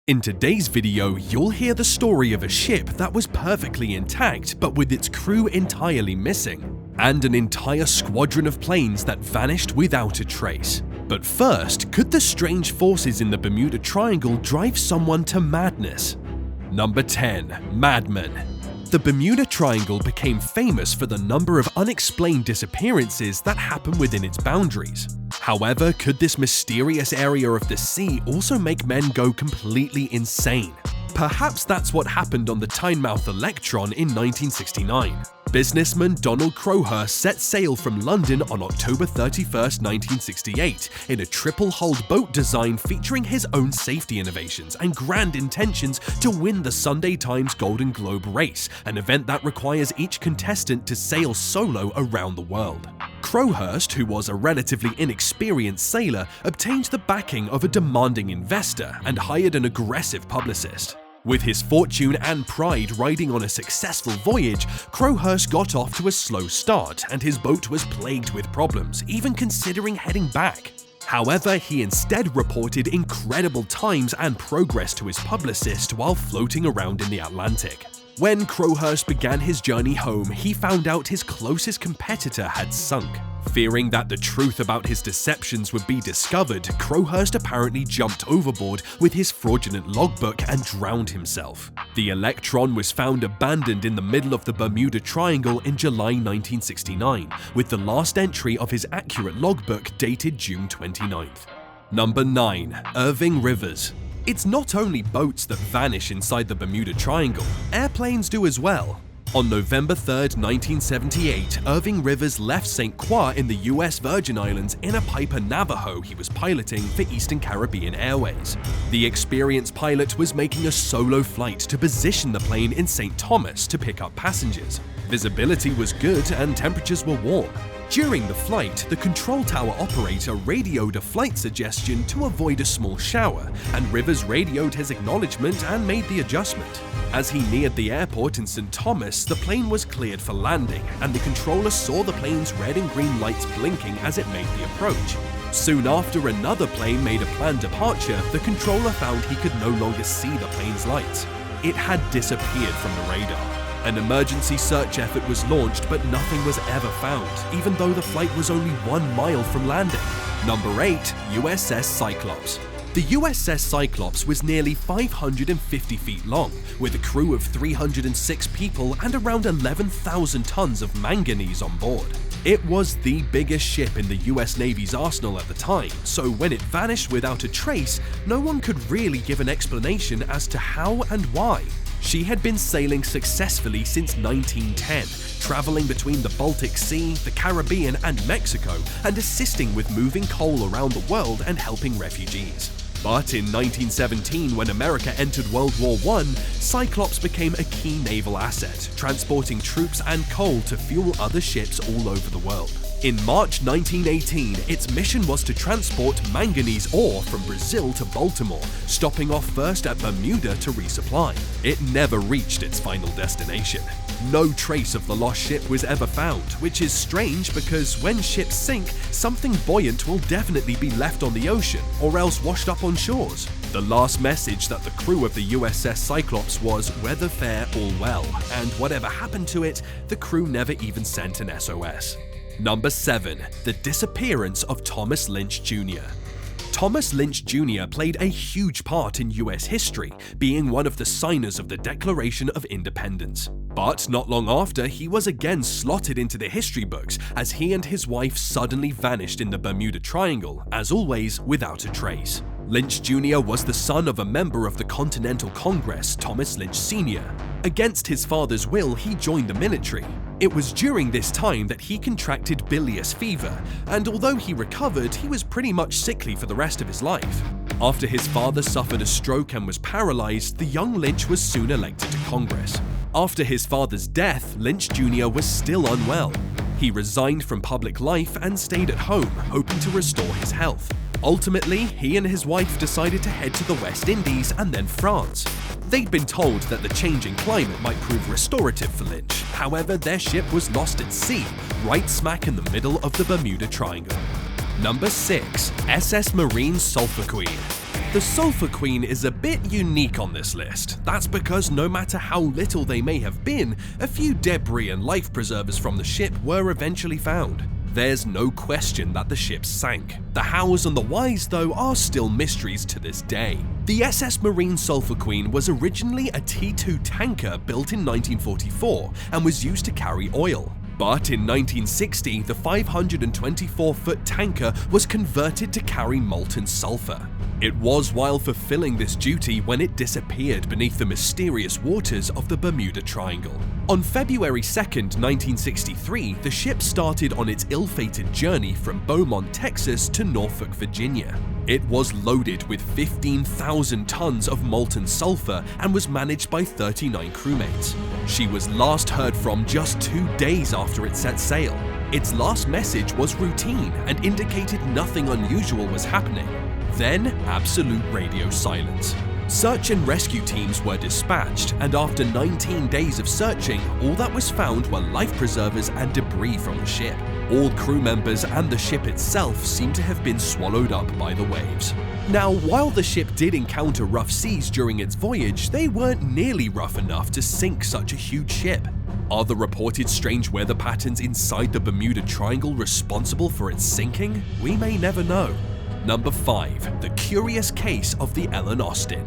In today's video, you'll hear the story of a ship that was perfectly intact but with its crew entirely missing, and an entire squadron of planes that vanished without a trace. But first, could the strange forces in the Bermuda Triangle drive someone to madness? Number 10. Madmen. The Bermuda Triangle became famous for the number of unexplained disappearances that happen within its boundaries. However, could this mysterious area of the sea also make men go completely insane? Perhaps that's what happened on the Tynemouth Electron in 1969. Businessman Donald Crowhurst set sail from London on October 31, 1968, in a triple-hulled boat design featuring his own safety innovations and grand intentions to win the Sunday Times Golden Globe race, an event that requires each contestant to sail solo around the world. Crowhurst, who was a relatively inexperienced sailor, obtained the backing of a demanding investor and hired an aggressive publicist. With his fortune and pride riding on a successful voyage, Crowhurst got off to a slow start and his boat was plagued with problems, even considering heading back. However, he instead reported incredible times and progress to his publicist while floating around in the Atlantic. When Crowhurst began his journey home, he found out his closest competitor had sunk. Fearing that the truth about his deceptions would be discovered, Crowhurst apparently jumped overboard with his fraudulent logbook and drowned himself. The Electron was found abandoned in the middle of the Bermuda Triangle in July 1969, with the last entry of his accurate logbook dated June 29th. Number 9. Irving Rivers. It's not only boats that vanish inside the Bermuda Triangle, airplanes do as well. On November 3, 1978, Irving Rivers left St. Croix in the US Virgin Islands in a Piper Navajo he was piloting for Eastern Caribbean Airways. The experienced pilot was making a solo flight to position the plane in St. Thomas to pick up passengers. Visibility was good and temperatures were warm. During the flight, the control tower operator radioed a flight suggestion to avoid a small shower, and Rivers radioed his acknowledgement and made the adjustment. As he neared the airport in St. Thomas, the plane was cleared for landing, and the controller saw the plane's red and green lights blinking as it made the approach. Soon after another plane made a planned departure, the controller found he could no longer see the plane's lights. It had disappeared from the radar. An emergency search effort was launched, but nothing was ever found, even though the flight was only 1 mile from landing. Number 8. USS Cyclops. The USS Cyclops was nearly 550 feet long, with a crew of 306 people and around 11,000 tons of manganese on board. It was the biggest ship in the US Navy's arsenal at the time, so when it vanished without a trace, no one could really give an explanation as to how and why. She had been sailing successfully since 1910, traveling between the Baltic Sea, the Caribbean, and Mexico, and assisting with moving coal around the world and helping refugees. But in 1917, when America entered World War I, Cyclops became a key naval asset, transporting troops and coal to fuel other ships all over the world. In March 1918, its mission was to transport manganese ore from Brazil to Baltimore, stopping off first at Bermuda to resupply. It never reached its final destination. No trace of the lost ship was ever found, which is strange because when ships sink, something buoyant will definitely be left on the ocean or else washed up on shores. The last message that the crew of the USS Cyclops was "weather fair, all well," and whatever happened to it, the crew never even sent an SOS. Number 7. The disappearance of Thomas Lynch Jr. Thomas Lynch Jr. played a huge part in US history, being one of the signers of the Declaration of Independence. But not long after, he was again slotted into the history books as he and his wife suddenly vanished in the Bermuda Triangle, as always without a trace. Lynch Jr. was the son of a member of the Continental Congress, Thomas Lynch Sr. Against his father's will, he joined the military. It was during this time that he contracted bilious fever, and although he recovered, he was pretty much sickly for the rest of his life. After his father suffered a stroke and was paralyzed, the young Lynch was soon elected to Congress. After his father's death, Lynch Jr. was still unwell. He resigned from public life and stayed at home, hoping to restore his health. Ultimately, he and his wife decided to head to the West Indies and then France. They'd been told that the changing climate might prove restorative for Lynch. However, their ship was lost at sea, right smack in the middle of the Bermuda Triangle. Number 6. SS Marine Sulphur Queen. The Sulphur Queen is a bit unique on this list. That's because no matter how little they may have been, a few debris and life preservers from the ship were eventually found. There's no question that the ship sank. The hows and the whys, though, are still mysteries to this day. The SS Marine Sulphur Queen was originally a T2 tanker built in 1944 and was used to carry oil. But in 1960, the 524-foot tanker was converted to carry molten sulfur. It was while fulfilling this duty when it disappeared beneath the mysterious waters of the Bermuda Triangle. On February 2, 1963, the ship started on its ill-fated journey from Beaumont, Texas to Norfolk, Virginia. It was loaded with 15,000 tons of molten sulfur and was managed by 39 crewmates. She was last heard from just 2 days after it set sail. Its last message was routine and indicated nothing unusual was happening. Then, absolute radio silence. Search and rescue teams were dispatched, and after 19 days of searching, all that was found were life preservers and debris from the ship. All crew members and the ship itself seemed to have been swallowed up by the waves. Now, while the ship did encounter rough seas during its voyage, they weren't nearly rough enough to sink such a huge ship. Are the reported strange weather patterns inside the Bermuda Triangle responsible for its sinking? We may never know. Number 5. The curious case of the Ellen Austin.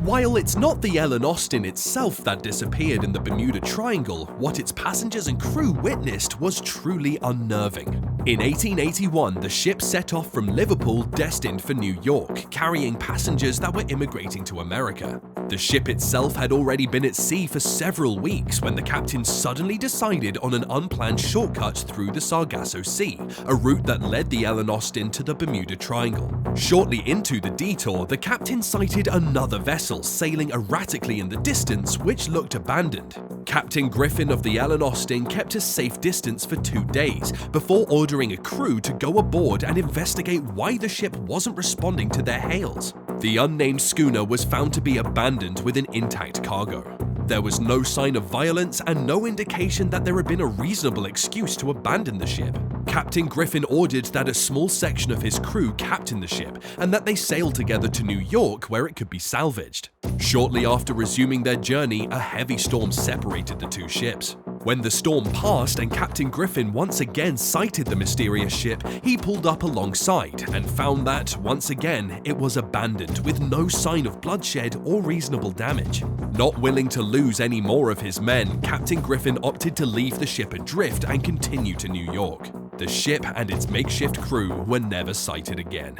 While it's not the Ellen Austin itself that disappeared in the Bermuda Triangle, what its passengers and crew witnessed was truly unnerving. In 1881, the ship set off from Liverpool destined for New York, carrying passengers that were immigrating to America. The ship itself had already been at sea for several weeks when the captain suddenly decided on an unplanned shortcut through the Sargasso Sea, a route that led the Ellen Austin to the Bermuda Triangle. Shortly into the detour, the captain sighted another vessel sailing erratically in the distance, which looked abandoned. Captain Griffin of the Ellen Austin kept a safe distance for 2 days before ordering a crew to go aboard and investigate why the ship wasn't responding to their hails. The unnamed schooner was found to be abandoned with an intact cargo. There was no sign of violence and no indication that there had been a reasonable excuse to abandon the ship. Captain Griffin ordered that a small section of his crew captain the ship and that they sail together to New York where it could be salvaged. Shortly after resuming their journey, a heavy storm separated the two ships. When the storm passed and Captain Griffin once again sighted the mysterious ship, he pulled up alongside and found that, once again, it was abandoned with no sign of bloodshed or reasonable damage. Not willing to lose any more of his men, Captain Griffin opted to leave the ship adrift and continue to New York. The ship and its makeshift crew were never sighted again.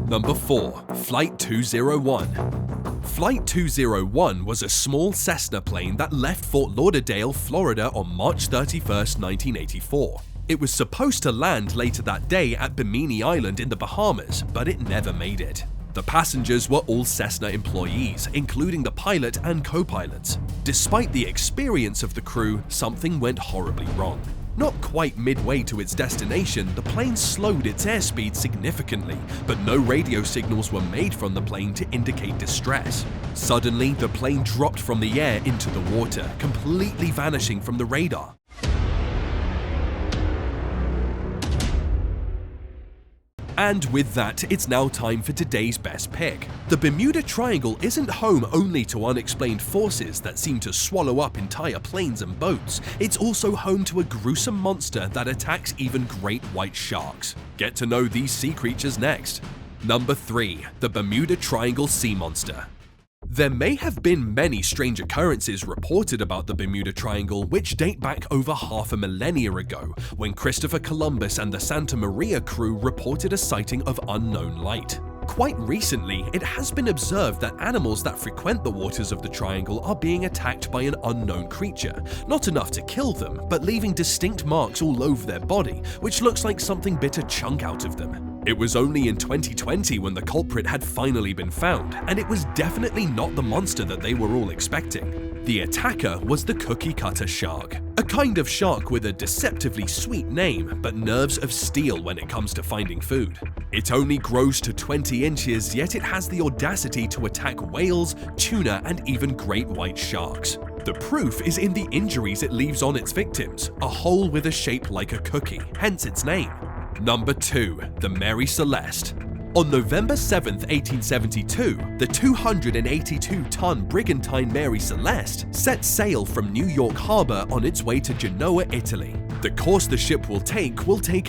Number 4. Flight 201. Flight 201 was a small Cessna plane that left Fort Lauderdale, Florida on March 31, 1984. It was supposed to land later that day at Bimini Island in the Bahamas, but it never made it. The passengers were all Cessna employees, including the pilot and co-pilots. Despite the experience of the crew, something went horribly wrong. Not quite midway to its destination, the plane slowed its airspeed significantly, but no radio signals were made from the plane to indicate distress. Suddenly, the plane dropped from the air into the water, completely vanishing from the radar. And with that, it's now time for today's best pick. The Bermuda Triangle isn't home only to unexplained forces that seem to swallow up entire planes and boats. It's also home to a gruesome monster that attacks even great white sharks. Get to know these sea creatures next. Number 3. The Bermuda Triangle Sea Monster. There may have been many strange occurrences reported about the Bermuda Triangle which date back over half a millennia ago, when Christopher Columbus and the Santa Maria crew reported a sighting of unknown light. Quite recently, it has been observed that animals that frequent the waters of the triangle are being attacked by an unknown creature, not enough to kill them, but leaving distinct marks all over their body, which looks like something bit a chunk out of them. It was only in 2020 when the culprit had finally been found, and it was definitely not the monster that they were all expecting. The attacker was the cookie cutter shark, a kind of shark with a deceptively sweet name, but nerves of steel when it comes to finding food. It only grows to 20 inches, yet it has the audacity to attack whales, tuna, and even great white sharks. The proof is in the injuries it leaves on its victims, a hole with a shape like a cookie, hence its name. Number 2. The Mary Celeste. On November 7, 1872, the 282-ton brigantine Mary Celeste set sail from New York Harbor on its way to Genoa, Italy. The course the ship will take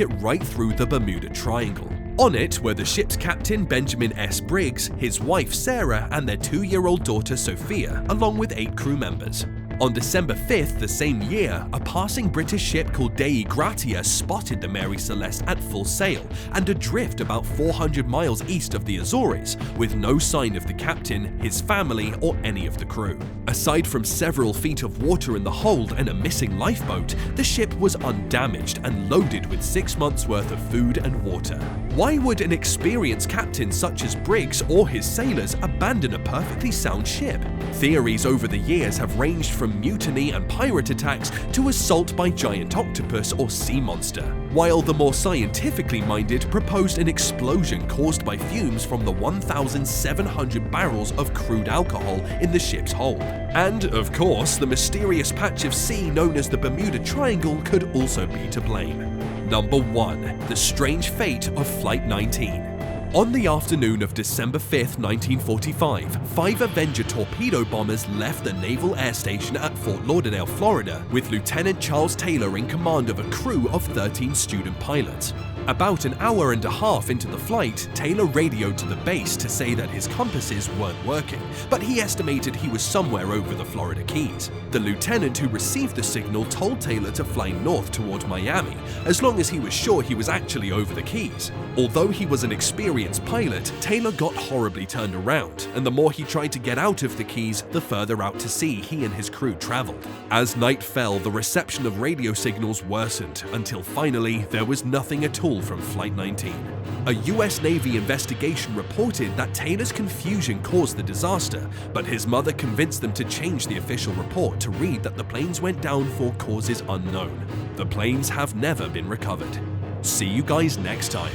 it right through the Bermuda Triangle. On it were the ship's captain Benjamin S. Briggs, his wife Sarah, and their 2-year-old daughter Sophia, along with 8 crew members. On December 5th the same year, a passing British ship called Dei Gratia spotted the Mary Celeste at full sail and adrift about 400 miles east of the Azores, with no sign of the captain, his family, or any of the crew. Aside from several feet of water in the hold and a missing lifeboat, the ship was undamaged and loaded with 6 months' worth of food and water. Why would an experienced captain such as Briggs or his sailors abandon a perfectly sound ship? Theories over the years have ranged from mutiny and pirate attacks to assault by giant octopus or sea monster, while the more scientifically minded proposed an explosion caused by fumes from the 1,700 barrels of crude alcohol in the ship's hold. And, of course, the mysterious patch of sea known as the Bermuda Triangle could also be to blame. Number 1. The strange fate of Flight 19. On the afternoon of December 5, 1945, 5 Avenger torpedo bombers left the Naval Air Station at Fort Lauderdale, Florida, with Lieutenant Charles Taylor in command of a crew of 13 student pilots. About an hour and a half into the flight, Taylor radioed to the base to say that his compasses weren't working, but he estimated he was somewhere over the Florida Keys. The lieutenant who received the signal told Taylor to fly north toward Miami, as long as he was sure he was actually over the Keys. Although he was an experienced pilot, Taylor got horribly turned around, and the more he tried to get out of the Keys, the further out to sea he and his crew traveled. As night fell, the reception of radio signals worsened, until finally there was nothing at all from Flight 19. A US Navy investigation reported that Taylor's confusion caused the disaster, but his mother convinced them to change the official report to read that the planes went down for causes unknown. The planes have never been recovered. See you guys next time.